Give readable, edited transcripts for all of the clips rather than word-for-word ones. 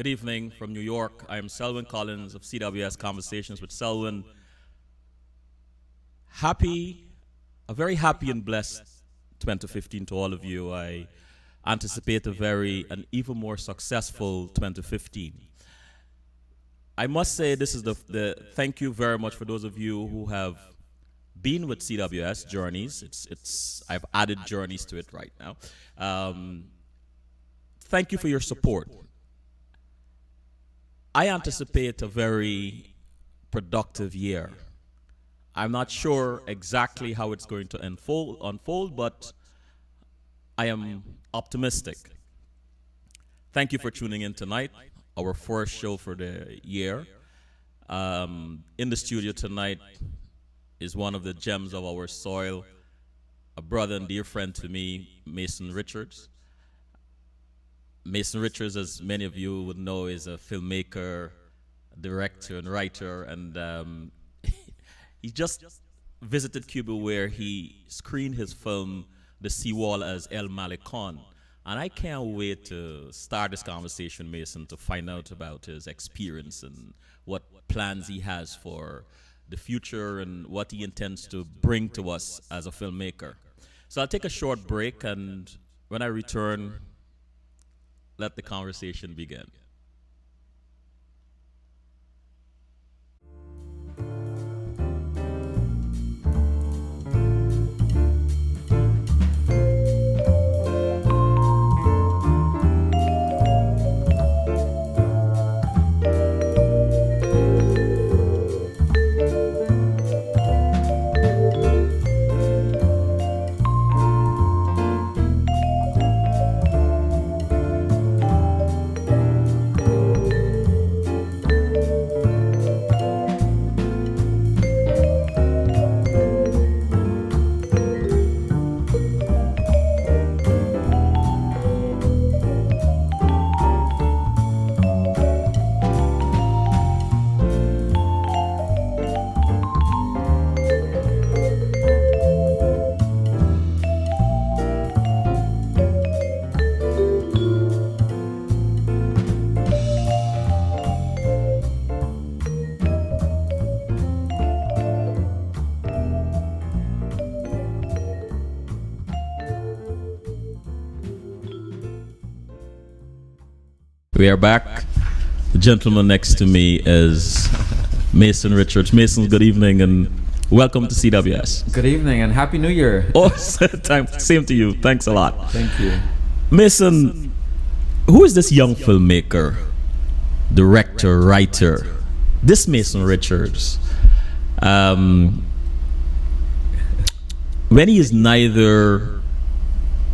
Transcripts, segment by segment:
Good evening from New York. I am Selwyn Collins of CWS Conversations with Selwyn. A very happy and blessed 2015 to all of you. I anticipate an even more successful 2015. I must say this is thank you very much for those of you who have been with CWS Journeys. I've added Journeys to it right now. Thank you for your support. I anticipate a very productive year. I'm not sure exactly how it's going to unfold, but I am optimistic. Thank you for tuning in tonight, our first show for the year. In the studio tonight is one of the gems of our soil, a brother and dear friend to me, Mason Richards. Mason Richards, as many of you would know, is a filmmaker, director, and writer, and he just visited Cuba where he screened his film, The Seawall, as El Malecon. And I can't wait to start this conversation, Mason, to find out about his experience and what plans he has for the future and what he intends to bring to us as a filmmaker. So I'll take a short break, and when I return, let the conversation begin. We are back. The gentleman next to me is Mason Richards. Mason, good evening and welcome to CWS. Good evening and Happy New Year. Oh, same to you. Thanks a lot. Thank you. Mason, who is this young filmmaker, director, writer? This Mason Richards, when he is neither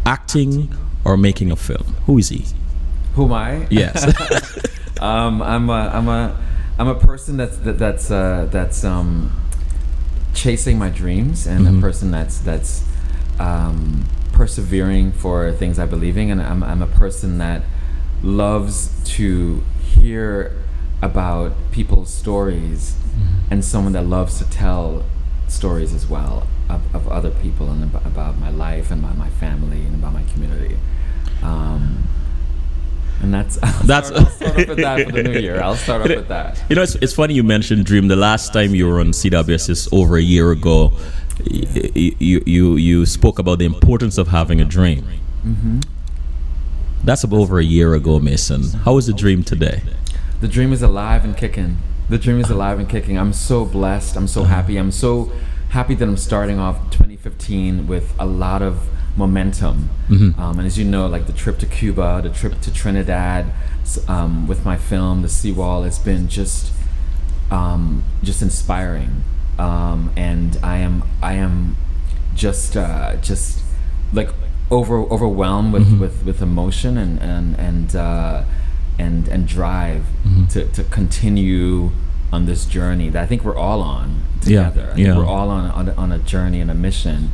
acting or making a film, who is he? Who am I? Yes. I'm a person that's chasing my dreams, and a person that's persevering for things I believe in, and I'm a person that loves to hear about people's stories, and someone that loves to tell stories as well of other people and about my life and my family and about my community. And I'll start off with that for the new year. I'll start off with that. You know, it's funny you mentioned dream. The last time you were on CWS is over a year ago. You spoke about the importance of having a dream. That's over a year ago, Mason. How is the dream today? The dream is alive and kicking. The dream is alive and kicking. I'm so blessed. I'm so happy. I'm so happy that I'm starting off 2015 with a lot of momentum, and as you know, like the trip to Cuba, the trip to Trinidad, with my film, The Seawall, has been just inspiring, and I am just like overwhelmed with emotion and drive to continue on this journey that I think we're all on together. I think we're all on a journey and a mission.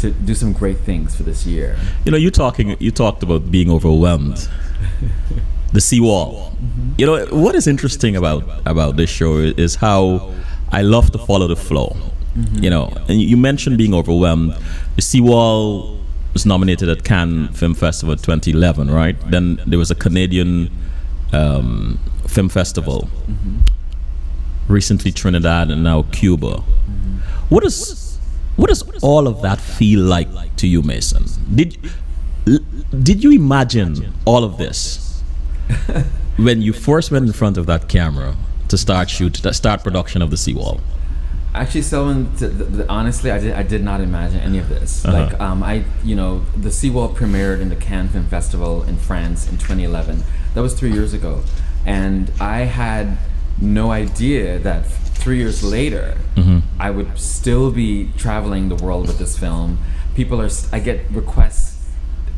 To do some great things for this year. You know, you talked about being overwhelmed. The Seawall. You know, what is interesting about this show is how I love to follow the flow. You know, and you mentioned being overwhelmed. The Seawall was nominated at Cannes Film Festival 2011, right? Then there was a Canadian Film Festival, recently Trinidad, and now Cuba. What does all of that feel like to you, Mason? Did you imagine all of this when you first went in front of that camera to start production of the Seawall? Actually, Selwyn, honestly, I did not imagine any of this. Like, the Seawall premiered in the Cannes Film Festival in France in 2011. That was 3 years ago, and I had no idea that 3 years later, I would still be traveling the world with this film. I get requests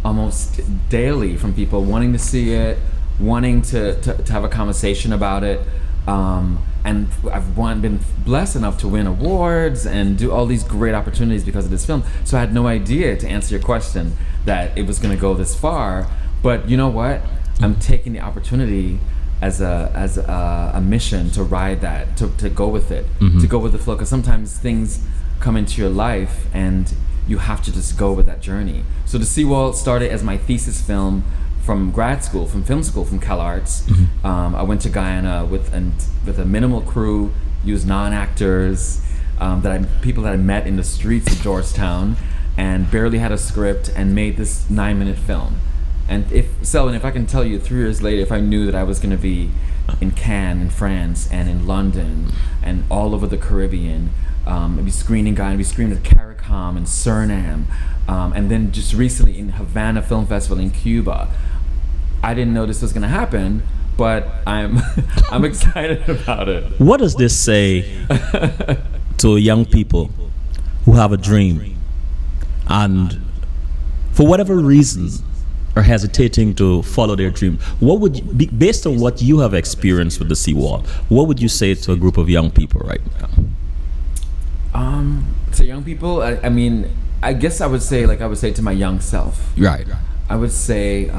almost daily from people wanting to see it, wanting to have a conversation about it. And I've been blessed enough to win awards and do all these great opportunities because of this film. So I had no idea, to answer your question, that it was going to go this far. But you know what? I'm taking the opportunity as a mission to ride that, to go with it, to go with the flow. Because sometimes things come into your life and you have to just go with that journey. So the Seawall started as my thesis film from grad school, from film school, from CalArts. I went to Guyana with a minimal crew, used non-actors, people that I met in the streets of Georgetown, and barely had a script, and made this 9-minute film. And if I can tell you, 3 years later, if I knew that I was going to be in Cannes, in France, and in London, and all over the Caribbean, I'd be screening Guyana, I'd be screening at CARICOM and Suriname, and then just recently in Havana Film Festival in Cuba. I didn't know this was going to happen, but I'm excited about it. What does this say to young people who have a dream and for whatever reason are hesitating to follow their dream? What would you, based on what you have experienced with the Seawall, what would you say to a group of young people right now? To young people, I mean, I guess I would say to my young self. Right. I would say,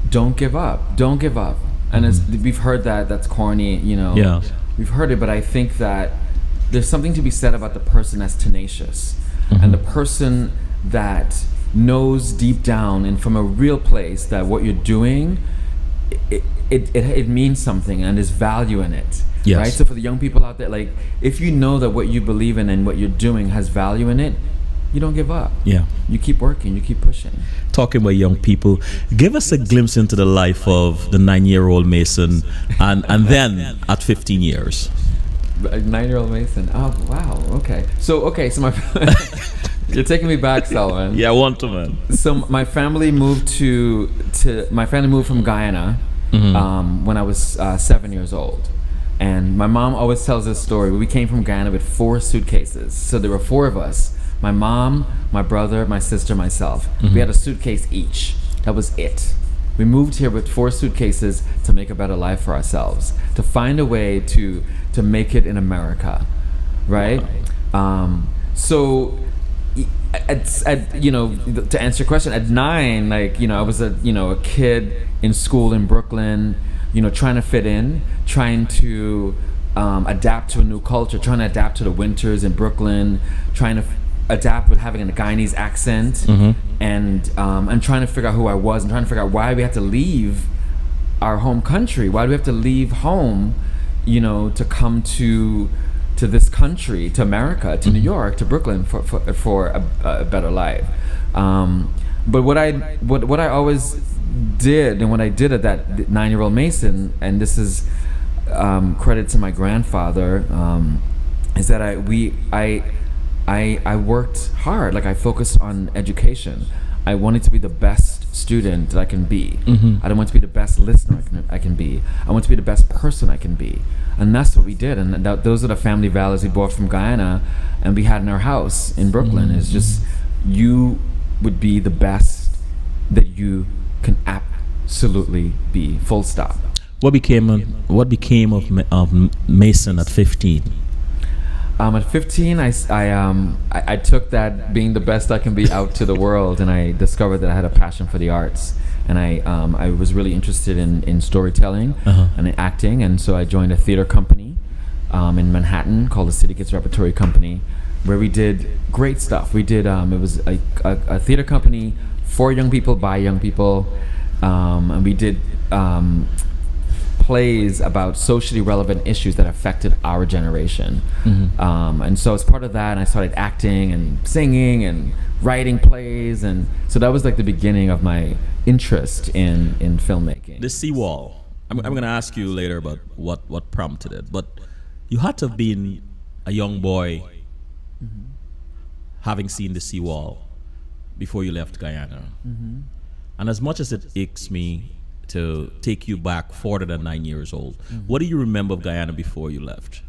don't give up. Don't give up. And we've heard that's corny, Yeah. We've heard it, but I think that there's something to be said about the person that's tenacious and the person that knows deep down and from a real place that what you're doing, it means something and there's value in it. Yes. Right? So for the young people out there, like, if you know that what you believe in and what you're doing has value in it, you don't give up. Yeah. You keep working, you keep pushing. Talking about young people, give us a glimpse into the life of the 9-year-old Mason and then at 15 years. A 9-year-old Mason. Oh, wow. Okay. So my you're taking me back, Selwyn. Yeah, I want to, man. So my family moved from Guyana when I was 7 years old. And my mom always tells this story. We came from Guyana with 4 suitcases. So there were 4 of us. My mom, my brother, my sister, myself. We had a suitcase each. That was it. We moved here with 4 suitcases to make a better life for ourselves, to find a way to make it in America, right? So, to answer your question, at 9, I was a kid in school in Brooklyn, trying to fit in, trying to adapt to a new culture, trying to adapt to the winters in Brooklyn, trying to adapt with having a Guyanese accent, and trying to figure out who I was and trying to figure out why we had to leave our home country. Why do we have to leave home, to come to this country, to America, to New York, to Brooklyn for a better life. But what I always did, and what I did at that 9-year-old Mason, and this is credit to my grandfather, is that I worked hard. Like, I focused on education. I wanted to be the best student that I can be. I don't want to be the best listener I can be. I want to be the best person I can be. And that's what we did. And those are the family values we brought from Guyana and we had in our house in Brooklyn. It's just, you would be the best that you can absolutely be, full stop. What became of Mason at 15? At 15, I took that being the best I can be out to the world, and I discovered that I had a passion for the arts, and I was really interested in storytelling and in acting, and so I joined a theater company in Manhattan called the City Kids Repertory Company, where we did great stuff. We did it was a theater company for young people by young people, and we did plays about socially relevant issues that affected our generation. And so as part of that, I started acting and singing and writing plays, and so that was like the beginning of my interest in filmmaking. The seawall. I'm going to ask you later about what prompted it, but you had to have been a young boy having seen the seawall before you left Guyana. And as much as it aches me to take you back further than 9 years old, what do you remember of Guyana before you left?